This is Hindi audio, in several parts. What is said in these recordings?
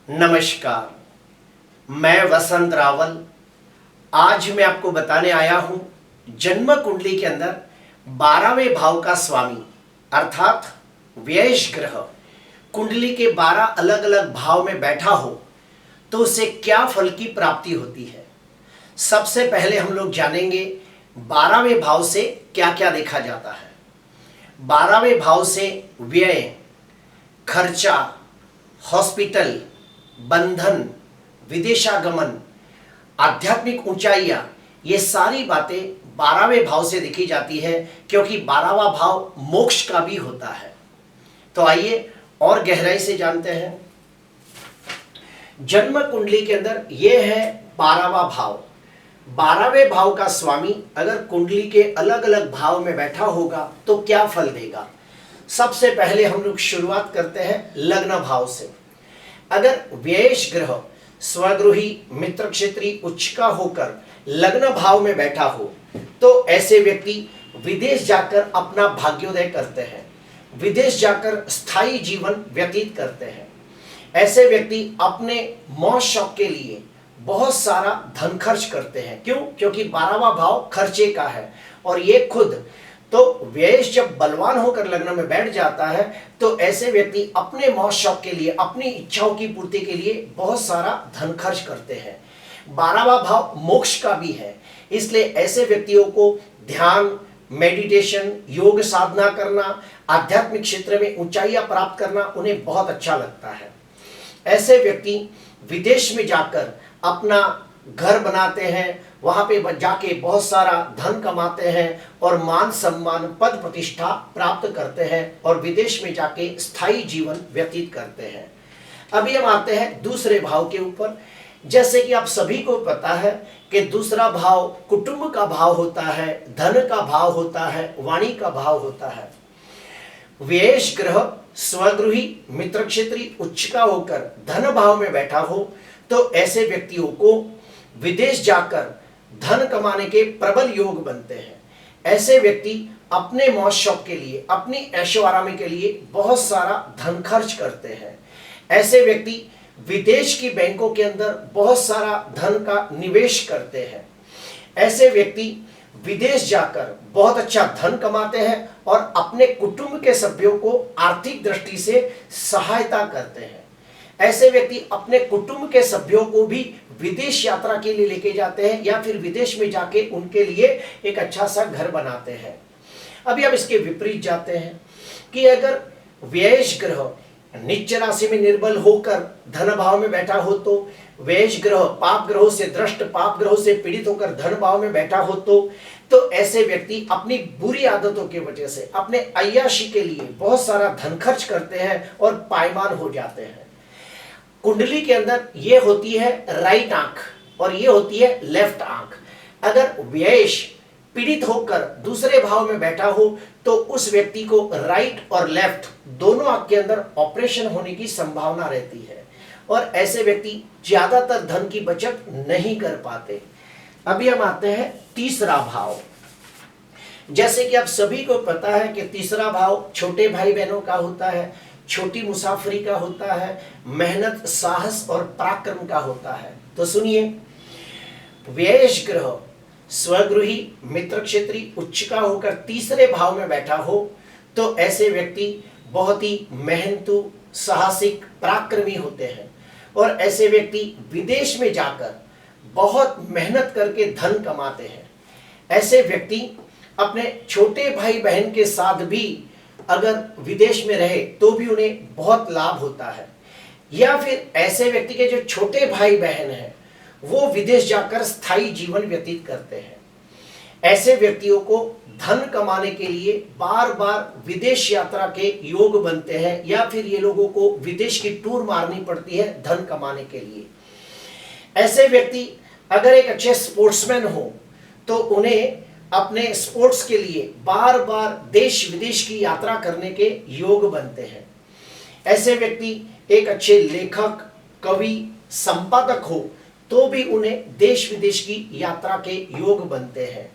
नमस्कार। मैं वसंत रावल। आज मैं आपको बताने आया हूं जन्म कुंडली के अंदर 12वें भाव का स्वामी अर्थात व्यय ग्रह कुंडली के 12 अलग अलग भाव में बैठा हो तो उसे क्या फल की प्राप्ति होती है। सबसे पहले हम लोग जानेंगे 12वें भाव से क्या क्या देखा जाता है। 12वें भाव से व्यय, खर्चा, हॉस्पिटल, बंधन, विदेशागमन, आध्यात्मिक ऊंचाइयां, ये सारी बातें 12वें भाव से देखी जाती है, क्योंकि 12वां भाव मोक्ष का भी होता है। तो आइए और गहराई से जानते हैं। जन्म कुंडली के अंदर यह है 12वां भाव। 12वें भाव का स्वामी अगर कुंडली के अलग अलग भाव में बैठा होगा तो क्या फल देगा। सबसे पहले हम लोग शुरुआत करते हैं लग्न भाव से। अगर व्यय ग्रह स्वगृही मित्र क्षेत्री उच्च का होकर लग्न भाव में बैठा हो तो ऐसे व्यक्ति विदेश जाकर अपना भाग्योदय करते हैं, विदेश जाकर स्थायी जीवन व्यतीत करते हैं। ऐसे व्यक्ति अपने मौज शौक के लिए बहुत सारा धन खर्च करते हैं। क्यों? क्योंकि 12वां भाव खर्चे का है और ये खुद तो व्यय जब बलवान होकर लग्न में बैठ जाता है तो ऐसे व्यक्ति अपने मौज शौक के लिए, अपनी इच्छाओं की पूर्ति के लिए बहुत सारा धन खर्च करते हैं। 12वां भाव मोक्ष का भी है, इसलिए ऐसे व्यक्तियों को ध्यान, मेडिटेशन, योग साधना करना, आध्यात्मिक क्षेत्र में ऊंचाइयां प्राप्त करना उन्हें बहुत अच्छा लगता है। ऐसे व्यक्ति विदेश में जाकर अपना घर बनाते हैं, वहां पे जाके बहुत सारा धन कमाते हैं और मान सम्मान, पद प्रतिष्ठा प्राप्त करते हैं और विदेश में जाके स्थायी जीवन व्यतीत करते हैं। अभी हम आते हैं दूसरे भाव के ऊपर। जैसे कि आप सभी को पता है कि दूसरा भाव कुटुंब का भाव होता है, धन का भाव होता है, वाणी का भाव होता है। व्यय ग्रह स्वगृही मित्र क्षेत्री उच्च का होकर धन भाव में बैठा हो तो ऐसे व्यक्तियों को विदेश जाकर धन कमाने के प्रबल योग बनते हैं। ऐसे व्यक्ति अपने मौज शौक के लिए, अपनी ऐशो आरामी के लिए बहुत सारा धन खर्च करते हैं। ऐसे व्यक्ति विदेश की बैंकों के अंदर बहुत सारा धन का निवेश करते हैं। ऐसे व्यक्ति विदेश जाकर बहुत अच्छा धन कमाते हैं और अपने कुटुंब के सभ्यों को आर्थिक दृष्टि से सहायता करते हैं। ऐसे व्यक्ति अपने कुटुंब के सभ्यों को भी विदेश यात्रा के लिए लेके जाते हैं या फिर विदेश में जाके उनके लिए एक अच्छा सा घर बनाते हैं। अभी अब इसके विपरीत जाते हैं कि अगर व्यय ग्रह नीच राशि में निर्बल होकर धन भाव में बैठा हो तो व्यय ग्रह पाप ग्रहों से दृष्ट, पाप ग्रहों से पीड़ित होकर धन भाव में बैठा हो तो ऐसे व्यक्ति अपनी बुरी आदतों की वजह से अपने अय्याशी के लिए बहुत सारा धन खर्च करते हैं और पायमान हो जाते हैं। कुंडली के अंदर ये होती है राइट आंख और ये होती है लेफ्ट आंख। अगर व्यय पीड़ित होकर दूसरे भाव में बैठा हो तो उस व्यक्ति को राइट और लेफ्ट दोनों आंख के अंदर ऑपरेशन होने की संभावना रहती है और ऐसे व्यक्ति ज्यादातर धन की बचत नहीं कर पाते। अभी हम आते हैं तीसरा भाव। जैसे कि आप सभी को पता है कि तीसरा भाव छोटे भाई बहनों का होता है, छोटी मुसाफरी का होता है, मेहनत, साहस और पराक्रम का होता है। तो सुनिए, व्यय ग्रह स्वगृही मित्र क्षेत्री उच्च का होकर तीसरे भाव में बैठा हो तो ऐसे व्यक्ति बहुत ही मेहनतू, साहसिक, पराक्रमी होते हैं और ऐसे व्यक्ति विदेश में जाकर बहुत मेहनत करके धन कमाते हैं। ऐसे व्यक्ति अपने छोटे भाई बहन के साथ भी अगर विदेश में रहे तो भी उन्हें बहुत लाभ होता है, या फिर ऐसे व्यक्ति के जो छोटे भाई बहन हैं वो विदेश जाकर स्थायी जीवन व्यतीत करते हैं। ऐसे व्यक्तियों को धन कमाने के लिए बार बार विदेश यात्रा के योग बनते हैं या फिर ये लोगों को विदेश की टूर मारनी पड़ती है धन कमाने के लिए। ऐसे व्यक्ति अगर एक अच्छे स्पोर्ट्समैन हो तो उन्हें अपने स्पोर्ट्स के लिए बार बार देश विदेश की यात्रा करने के योग बनते हैं। ऐसे व्यक्ति एक अच्छे लेखक, कवि, संपादक हो तो भी उन्हें देश विदेश की यात्रा के योग बनते हैं।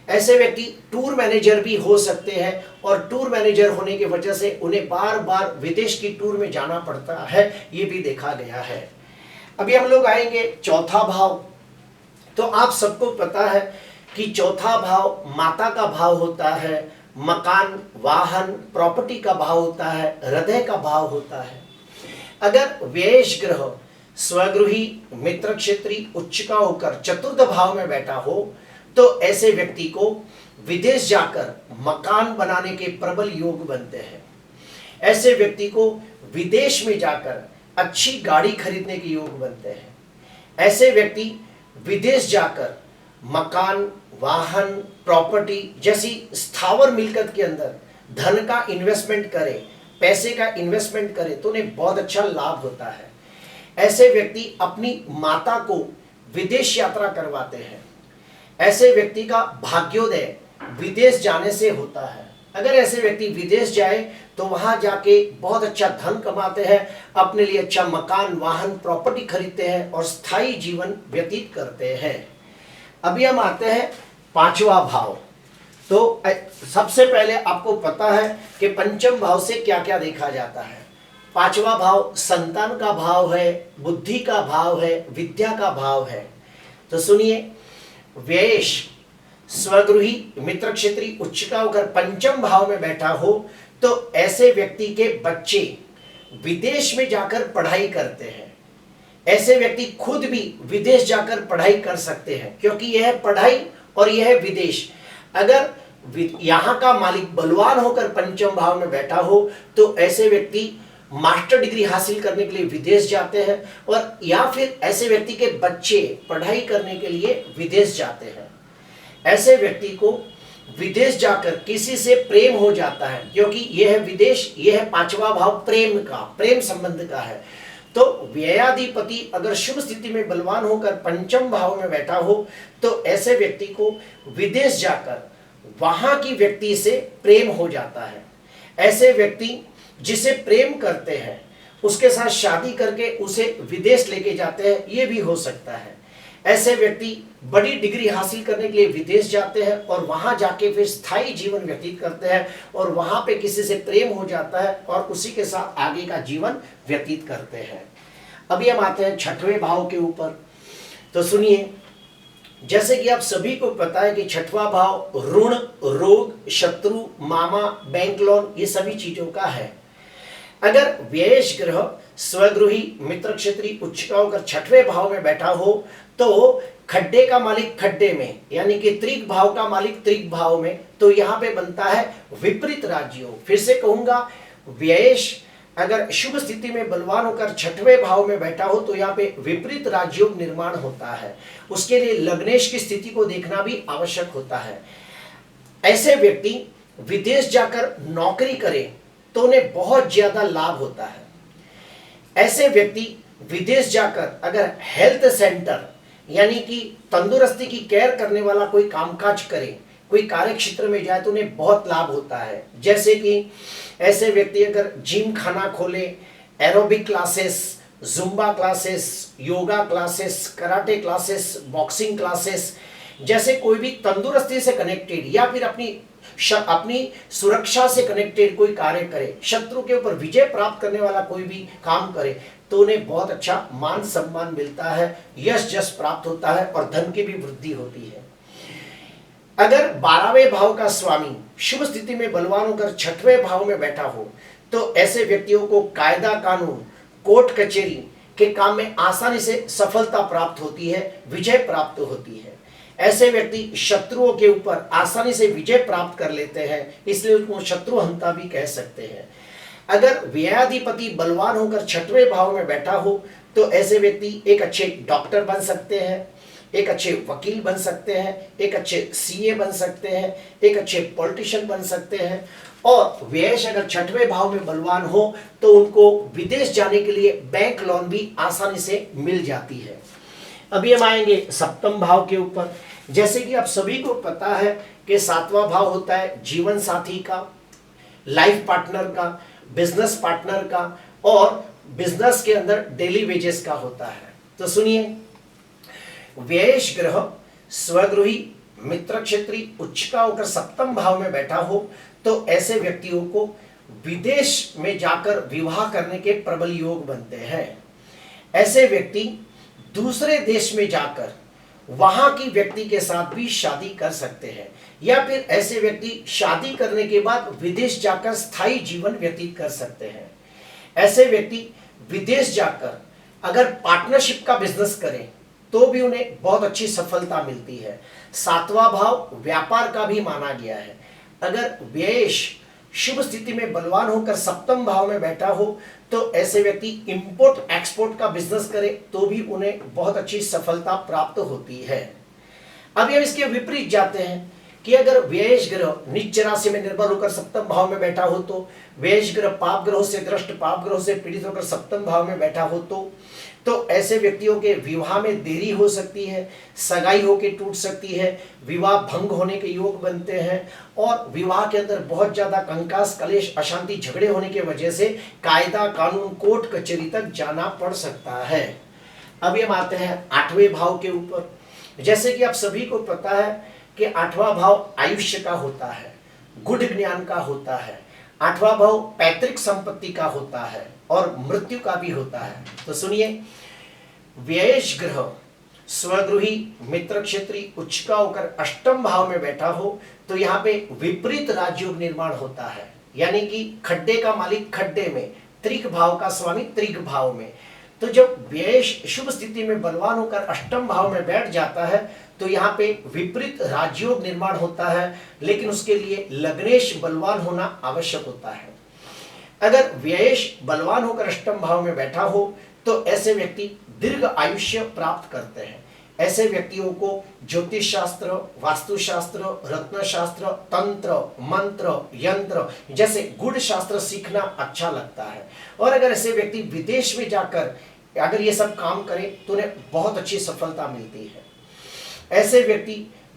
ऐसे व्यक्ति टूर मैनेजर भी हो सकते हैं और टूर मैनेजर होने की वजह से उन्हें बार बार विदेश की टूर में जाना पड़ता है, ये भी देखा गया है। अभी हम लोग आएंगे चौथा भाव। तो आप सबको पता है कि चौथा भाव माता का भाव होता है, मकान, वाहन, प्रॉपर्टी का भाव होता है, हृदय का भाव होता है। अगर व्ययेश ग्रह स्वगृही, मित्र क्षेत्री, उच्च का होकर चतुर्थ भाव में बैठा हो तो ऐसे व्यक्ति को विदेश जाकर मकान बनाने के प्रबल योग बनते हैं। ऐसे व्यक्ति को विदेश में जाकर अच्छी गाड़ी खरीदने के योग बनते हैं। ऐसे व्यक्ति विदेश जाकर मकान, वाहन, प्रॉपर्टी जैसी स्थावर मिलकत के अंदर धन का इन्वेस्टमेंट करे, पैसे का इन्वेस्टमेंट करे तो उन्हें बहुत अच्छा लाभ होता है। ऐसे व्यक्ति अपनी माता को विदेश यात्रा करवाते हैं। ऐसे व्यक्ति का भाग्योदय विदेश जाने से होता है। अगर ऐसे व्यक्ति विदेश जाए तो वहां जाके बहुत अच्छा धन कमाते हैं, अपने लिए अच्छा मकान, वाहन, प्रॉपर्टी खरीदते हैं और स्थायी जीवन व्यतीत करते हैं। अभी हम आते हैं पांचवा भाव। तो सबसे पहले आपको पता है कि पंचम भाव से क्या क्या देखा जाता है। पांचवा भाव संतान का भाव है, बुद्धि का भाव है, विद्या का भाव है। तो सुनिए, व्ययेश स्वगृही, मित्र क्षेत्री, उच्च का होकर पंचम भाव में बैठा हो तो ऐसे व्यक्ति के बच्चे विदेश में जाकर पढ़ाई करते हैं। ऐसे व्यक्ति खुद भी विदेश जाकर पढ़ाई कर सकते हैं, क्योंकि यह पढ़ाई और यह विदेश। अगर यहाँ का मालिक बलवान होकर पंचम भाव में बैठा हो तो ऐसे व्यक्ति मास्टर डिग्री हासिल करने के लिए विदेश जाते हैं, और या फिर ऐसे व्यक्ति के बच्चे पढ़ाई करने के लिए विदेश जाते हैं। ऐसे व्यक्ति को विदेश जाकर किसी से प्रेम हो जाता है, क्योंकि यह विदेश, यह पांचवा भाव प्रेम का, प्रेम संबंध का है। तो व्ययाधिपति अगर शुभ स्थिति में बलवान होकर पंचम भाव में बैठा हो तो ऐसे व्यक्ति को विदेश जाकर वहां की व्यक्ति से प्रेम हो जाता है। ऐसे व्यक्ति जिसे प्रेम करते हैं उसके साथ शादी करके उसे विदेश लेके जाते हैं, ये भी हो सकता है। ऐसे व्यक्ति बड़ी डिग्री हासिल करने के लिए विदेश जाते हैं और वहां जाके फिर स्थायी जीवन व्यतीत करते हैं और वहां पे किसी से प्रेम हो जाता है और उसी के साथ आगे का जीवन व्यतीत करते हैं। अभी हम आते हैं छठवें भाव के ऊपर। तो सुनिए, जैसे कि आप सभी को पता है कि छठवां भाव ऋण, रोग, शत्रु, मामा, बैंक लोन, ये सभी चीजों का है। अगर व्ययेश ग्रह स्वगृही, मित्र क्षेत्री, उच्च का होकर छठवें भाव में बैठा हो तो खड्डे का मालिक खड्डे में, यानी कि त्रिक भाव का मालिक त्रिक भाव में, तो यहाँ पे बनता है विपरीत राजयोग। फिर से कहूंगा, व्ययेश अगर शुभ स्थिति में बलवान होकर छठवें भाव में बैठा हो तो यहाँ पे विपरीत राजयोग निर्माण होता है। उसके लिए लग्नेश की स्थिति को देखना भी आवश्यक होता है। ऐसे व्यक्ति विदेश जाकर नौकरी करें तो उन्हें बहुत ज्यादा लाभ होता है। ऐसे व्यक्ति विदेश जाकर अगर हेल्थ सेंटर यानी कि तंदुरुस्ती की केयर करने वाला कोई कामकाज करे, कोई कार्य क्षेत्र में जाए तो उन्हें बहुत लाभ होता है। जैसे कि ऐसे व्यक्ति अगर जिम खाना खोले, aerobic classes, Zumba classes, yoga classes, karate classes, boxing classes, जैसे कोई भी तंदुरुस्ती से कनेक्टेड या फिर अपनी सुरक्षा से कनेक्टेड कोई कार्य करे, शत्रु के ऊपर विजय प्राप्त करने वाला कोई भी काम करे तो उन्हें बहुत अच्छा मान सम्मान मिलता है, यश जस प्राप्त होता है और धन की भी वृद्धि होती है। अगर 12वें भाव का स्वामी शुभ स्थिति में बलवान होकर छठवें भाव में बैठा हो तो ऐसे व्यक्तियों को कायदा कानून, कोर्ट कचहरी के काम में आसानी से सफलता प्राप्त होती है, विजय प्राप्त होती है। ऐसे व्यक्ति शत्रुओं के ऊपर आसानी से विजय प्राप्त कर लेते हैं, इसलिए उनको शत्रुहंता भी कह सकते हैं। अगर व्ययाधिपति बलवान होकर छठवें भाव में बैठा हो तो ऐसे व्यक्ति एक अच्छे डॉक्टर बन सकते हैं, एक अच्छे वकील बन सकते हैं, एक अच्छे सीए बन सकते हैं, एक अच्छे पॉलिटिशियन बन सकते हैं। और व्ययेश अगर छठवें भाव में बलवान हो तो उनको विदेश जाने के लिए बैंक लोन भी आसानी से मिल जाती है। अभी हम आएंगे सप्तम भाव के ऊपर। जैसे कि आप सभी को पता है कि सातवां भाव होता है जीवन साथी का, लाइफ पार्टनर का, बिजनेस पार्टनर का और बिजनेस के अंदर डेली वेजेस का होता है। तो सुनिए, व्ययेश ग्रह स्वगृही, मित्र क्षेत्री उच्च का होकर सप्तम भाव में बैठा हो तो ऐसे व्यक्तियों को विदेश में जाकर विवाह करने के प्रबल योग बनते हैं। ऐसे व्यक्ति दूसरे देश में जाकर वहां की व्यक्ति के साथ भी शादी कर सकते हैं, या फिर ऐसे व्यक्ति शादी करने के बाद विदेश जाकर स्थायी जीवन व्यतीत कर सकते हैं। ऐसे व्यक्ति विदेश जाकर अगर पार्टनरशिप का बिजनेस करें तो भी उन्हें बहुत अच्छी सफलता मिलती है। सातवां भाव व्यापार का भी माना गया है। अगर व्ययेश शुभ स्थिति में बलवान होकर सप्तम भाव में बैठा हो तो ऐसे व्यक्ति इंपोर्ट एक्सपोर्ट का बिजनेस करे तो भी उन्हें बहुत अच्छी सफलता प्राप्त होती है। अभी हम इसके विपरीत जाते हैं कि अगर व्ययेश ग्रह नीच राशि में निर्भर होकर सप्तम भाव में बैठा हो तो व्ययेश ग्रह पाप ग्रहों से दृष्ट, पाप ग्रहों से पीड़ित होकर सप्तम भाव में बैठा हो तो ऐसे व्यक्तियों के विवाह में देरी हो सकती है, सगाई होकर टूट सकती है, विवाह भंग होने के योग बनते हैं और विवाह के अंदर बहुत ज्यादा कंकास कलेश अशांति झगड़े होने की वजह से कायदा कानून कोर्ट कचहरी तक जाना पड़ सकता है। अभी हम आते हैं आठवें भाव के ऊपर। जैसे कि आप सभी को पता है कि आठवां भाव आयुष्य का होता है, गुढ़ ज्ञान का होता है, आठवां भाव पैतृक संपत्ति का होता है और मृत्यु का भी होता है। तो सुनिए, व्ययेश ग्रह स्वगृही मित्र क्षेत्री उच्च का होकर अष्टम भाव में बैठा हो तो यहाँ पे विपरीत राजयोग निर्माण होता है, यानी कि खड्डे का मालिक खड्डे में, त्रिक भाव का स्वामी त्रिक भाव में। तो जब व्ययेश शुभ स्थिति में बलवान होकर अष्टम भाव में बैठ जाता है तो यहाँ पे विपरीत राजयोग निर्माण होता है, लेकिन उसके लिए लग्नेश बलवान होना आवश्यक होता है। अगर व्ययेश बलवान होकर अष्टम भाव में बैठा हो तो ऐसे व्यक्ति दीर्घ आयुष्य प्राप्त करते हैं। ऐसे व्यक्तियों को ज्योतिष शास्त्र, वास्तुशास्त्र, रत्न शास्त्र, तंत्र, मंत्र, यंत्र जैसे गुढ़ शास्त्र सीखना अच्छा लगता है और अगर ऐसे व्यक्ति विदेश में जाकर अगर ये सब काम करें तो उन्हें बहुत अच्छी सफलता मिलती है। ऐसे व्यक्ति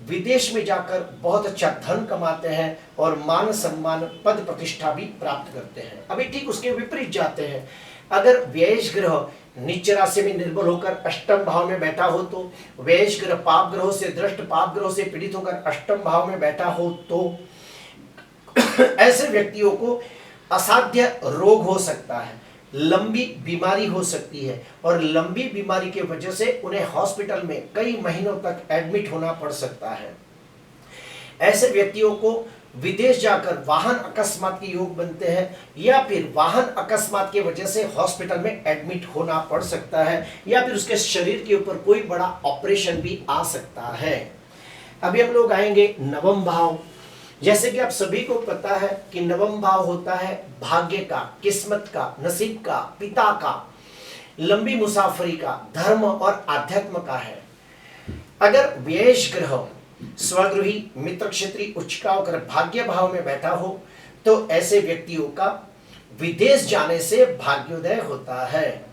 विदेश में जाकर बहुत अच्छा धन कमाते हैं और मान सम्मान पद प्रतिष्ठा भी प्राप्त करते हैं। अभी ठीक उसके विपरीत जाते हैं। अगर व्ययेश ग्रह नीच राशि में निर्बल होकर अष्टम भाव में बैठा हो तो व्ययेश ग्रह पाप ग्रहों से दृष्ट, पाप ग्रहों से पीड़ित होकर अष्टम भाव में बैठा हो तो ऐसे व्यक्तियों को असाध्य रोग हो सकता है, लंबी बीमारी हो सकती है और लंबी बीमारी की वजह से उन्हें हॉस्पिटल में कई महीनों तक एडमिट होना पड़ सकता है। ऐसे व्यक्तियों को विदेश जाकर वाहन अकस्मात के योग बनते हैं या फिर वाहन अकस्मात की वजह से हॉस्पिटल में एडमिट होना पड़ सकता है या फिर उसके शरीर के ऊपर कोई बड़ा ऑपरेशन भी आ सकता है। अभी हम लोग आएंगे नवम भाव। जैसे कि आप सभी को पता है कि नवम भाव होता है भाग्य का, किस्मत का, नसीब का, पिता का, लंबी मुसाफरी का, धर्म और आध्यात्म का है। अगर व्ययेश ग्रह स्वगृही मित्र क्षेत्री उच्च का होकर भाग्य भाव में बैठा हो तो ऐसे व्यक्तियों का विदेश जाने से भाग्योदय होता है।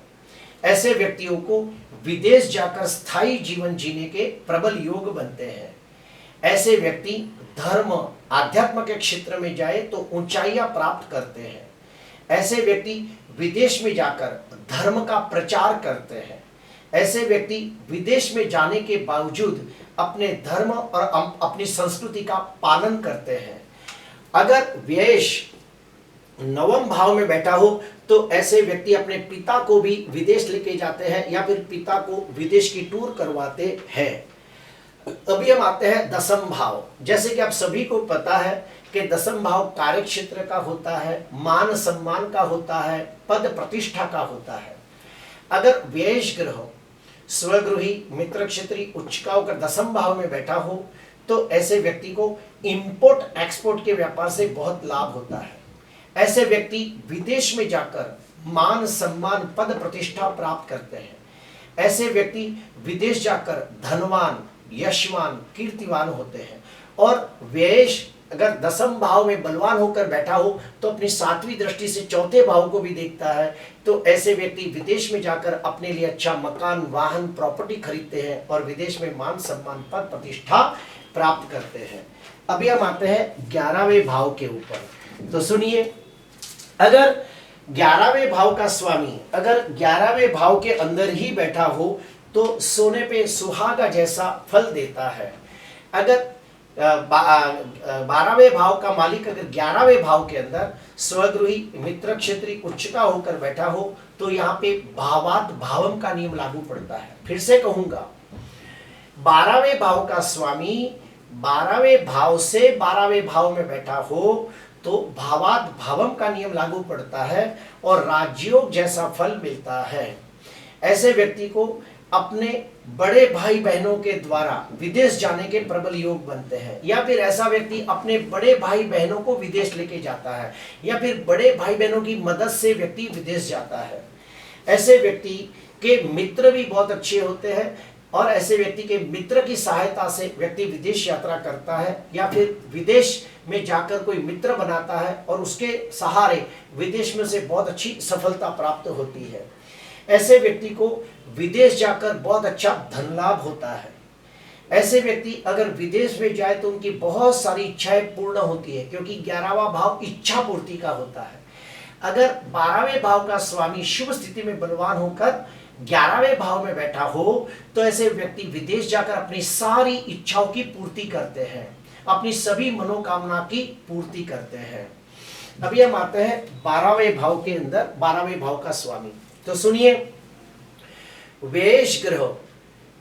ऐसे व्यक्तियों को विदेश जाकर स्थायी जीवन जीने के प्रबल योग बनते हैं। ऐसे व्यक्ति धर्म आध्यात्म के क्षेत्र में जाए तो ऊंचाइयां प्राप्त करते हैं। ऐसे व्यक्ति विदेश में जाकर धर्म का प्रचार करते हैं। ऐसे व्यक्ति विदेश में जाने के बावजूद अपने धर्म और अपनी संस्कृति का पालन करते हैं। अगर व्ययेश नवम भाव में बैठा हो तो ऐसे व्यक्ति अपने पिता को भी विदेश लेके जाते हैं या फिर पिता को विदेश की टूर करवाते हैं। अभी हम आते हैं दसम भाव। जैसे कि आप सभी को पता है कि दसम भाव कार्य क्षेत्र का होता है, मान सम्मान का होता है, पद प्रतिष्ठा का होता है। अगर व्ययेश ग्रह स्वगृही मित्र क्षेत्री उच्च का होकर दसम भाव में बैठा हो तो ऐसे व्यक्ति को इंपोर्ट एक्सपोर्ट के व्यापार से बहुत लाभ होता है। ऐसे व्यक्ति विदेश में जाकर मान सम्मान पद प्रतिष्ठा प्राप्त करते हैं। ऐसे व्यक्ति विदेश जाकर धनवान, यशवान, कीर्तिवान होते हैं। और व्ययेश अगर दसम भाव में बलवान होकर बैठा हो तो अपनी सातवीं दृष्टि से चौथे भाव को भी देखता है। तो ऐसे व्यक्ति विदेश में जाकर अपने लिए अच्छा मकान, वाहन, प्रॉपर्टी खरीदते हैं और विदेश में मान सम्मान पद प्रतिष्ठा प्राप्त करते हैं। अभी हम आते हैं 11वें भाव के ऊपर। तो सुनिए, अगर 11वें भाव का स्वामी अगर 11वें भाव के अंदर ही बैठा हो तो सोने पे सुहागा जैसा फल देता है। अगर 12वें भाव का मालिक अगर 11वें भाव के अंदर स्वगृही मित्र क्षेत्री उच्चता होकर बैठा हो तो यहाँ पे भावात भावम का नियम लागू पड़ता है। फिर से कहूंगा, 12वें भाव का स्वामी 12वें भाव से 12वें भाव में बैठा हो तो भावात भावम का नियम लागू पड़ता है और राजयोग जैसा फल मिलता है। ऐसे व्यक्ति को अपने बड़े भाई बहनों के द्वारा विदेश जाने के प्रबल योग बनते हैं, या फिर ऐसा व्यक्ति अपने बड़े भाई बहनों को विदेश लेके जाता है, या फिर बड़े भाई बहनों की मदद से व्यक्ति विदेश जाता है। ऐसे व्यक्ति के मित्र भी बहुत अच्छे होते हैं और ऐसे व्यक्ति के मित्र की सहायता से व्यक्ति विदेश यात्रा करता है या फिर विदेश में जाकर कोई मित्र बनाता है और उसके सहारे विदेश में से बहुत अच्छी सफलता प्राप्त होती है। ऐसे व्यक्ति को विदेश जाकर बहुत अच्छा धन लाभ होता है। ऐसे व्यक्ति अगर विदेश में जाए तो उनकी बहुत सारी इच्छाएं पूर्ण होती है, क्योंकि 11वां भाव इच्छा पूर्ति का होता है। अगर 12वें भाव का स्वामी शुभ स्थिति में बलवान होकर 11वें भाव में बैठा हो तो ऐसे व्यक्ति विदेश जाकर अपनी सारी इच्छाओं की पूर्ति करते हैं, अपनी सभी मनोकामना की पूर्ति करते हैं। अभी हम आते हैं 12वें भाव के अंदर 12वें भाव का स्वामी। तो सुनिए, वेश ग्रह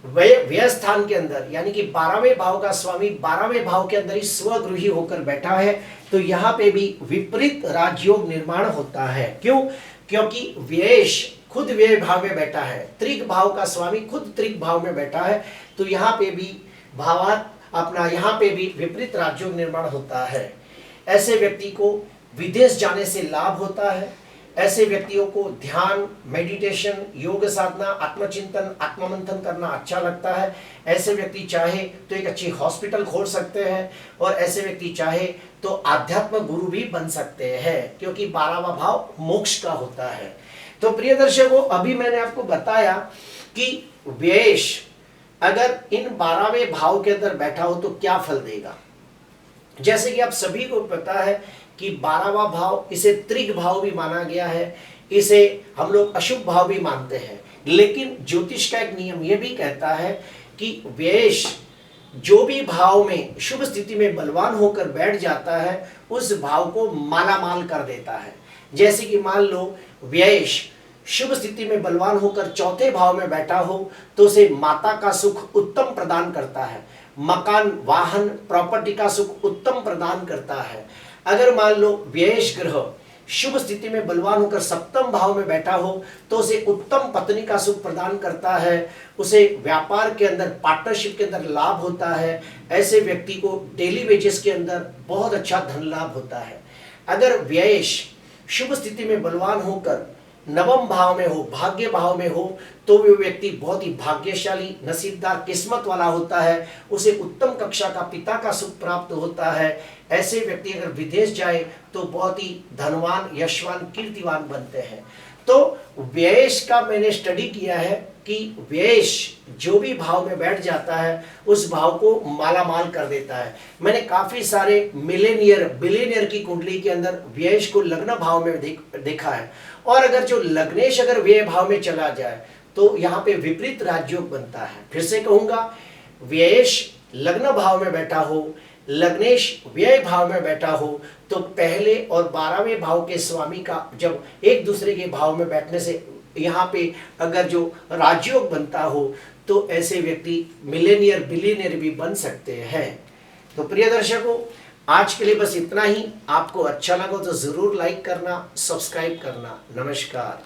व्यय स्थान के अंदर यानी कि 12वें भाव का स्वामी 12वें भाव के अंदर ही स्वगृही होकर बैठा है तो यहाँ पे भी विपरीत राजयोग निर्माण होता है। क्यों? क्योंकि व्ययश खुद व्यय भाव में बैठा है, त्रिक भाव का स्वामी खुद त्रिक भाव में बैठा है तो यहाँ पे भी भावात अपना यहाँ पे भी विपरीत राजयोग निर्माण होता है। ऐसे व्यक्ति को विदेश जाने से लाभ होता है। ऐसे व्यक्तियों को ध्यान, मेडिटेशन, योग साधना, आत्मचिंतन, आत्ममंथन करना अच्छा लगता है। ऐसे व्यक्ति चाहे तो एक अच्छी हॉस्पिटल खोल सकते हैं और ऐसे व्यक्ति चाहे तो आध्यात्म गुरु भी बन सकते हैं, क्योंकि 12वां भाव मोक्ष का होता है। तो प्रिय दर्शकों, अभी मैंने आपको बताया कि व्ययश अगर इन 12वें भाव के अंदर बैठा हो तो क्या फल देगा। जैसे कि आप सभी को पता है कि 12वां भाव इसे त्रिक भाव भी माना गया है, इसे हम लोग अशुभ भाव भी मानते हैं, लेकिन ज्योतिष का एक नियम यह भी कहता है कि व्ययश जो भी भाव में शुभ स्थिति में बलवान होकर बैठ जाता है उस भाव को मालामाल कर देता है। जैसे कि मान लो व्ययश शुभ स्थिति में बलवान होकर चौथे भाव में बैठा हो तो उसे माता का सुख उत्तम प्रदान करता है, मकान, वाहन, प्रॉपर्टी का सुख उत्तम प्रदान करता है। अगर मान लो व्ययश ग्रह शुभ स्थिति में बलवान होकर सप्तम भाव में बैठा हो तो उसे उत्तम पत्नी का सुख प्रदान करता है, उसे व्यापार के अंदर, पार्टनरशिप के अंदर लाभ होता है। ऐसे व्यक्ति को डेली वेजेस के अंदर बहुत अच्छा धन लाभ होता है। अगर व्ययश शुभ स्थिति में बलवान होकर नवम भाव में हो, भाग्य भाव में हो तो वो व्यक्ति बहुत ही भाग्यशाली, नसीबदार, किस्मत वाला होता है, उसे उत्तम कक्षा का पिता का सुख प्राप्त होता है। ऐसे व्यक्ति अगर विदेश जाए तो बहुत ही धनवान, यशवान, कीर्तिवान बनते हैं। तो व्ययश का मैंने स्टडी किया है कि व्ययश जो भी भाव में बैठ जाता है उस भाव को मालामाल कर देता है। मैंने काफी सारे मिलेनियर, बिलियनियर की कुंडली के अंदर व्ययश को लग्न भाव में देखा है, और अगर जो लग्नेश अगर व्यय भाव में चला जाए तो यहाँ पे विपरीत राजयोग बनता है। फिर से कहूंगा, व्ययश लग्न भाव में बैठा हो, लग्नेश व्यय भाव में बैठा हो तो पहले और 12वें भाव के स्वामी का जब एक दूसरे के भाव में बैठने से यहाँ पे अगर जो राजयोग बनता हो तो ऐसे व्यक्ति मिलेनियर, बिलियनियर भी बन सकते हैं। तो प्रिय दर्शकों, आज के लिए बस इतना ही। आपको अच्छा लगा तो जरूर लाइक करना, सब्सक्राइब करना। नमस्कार।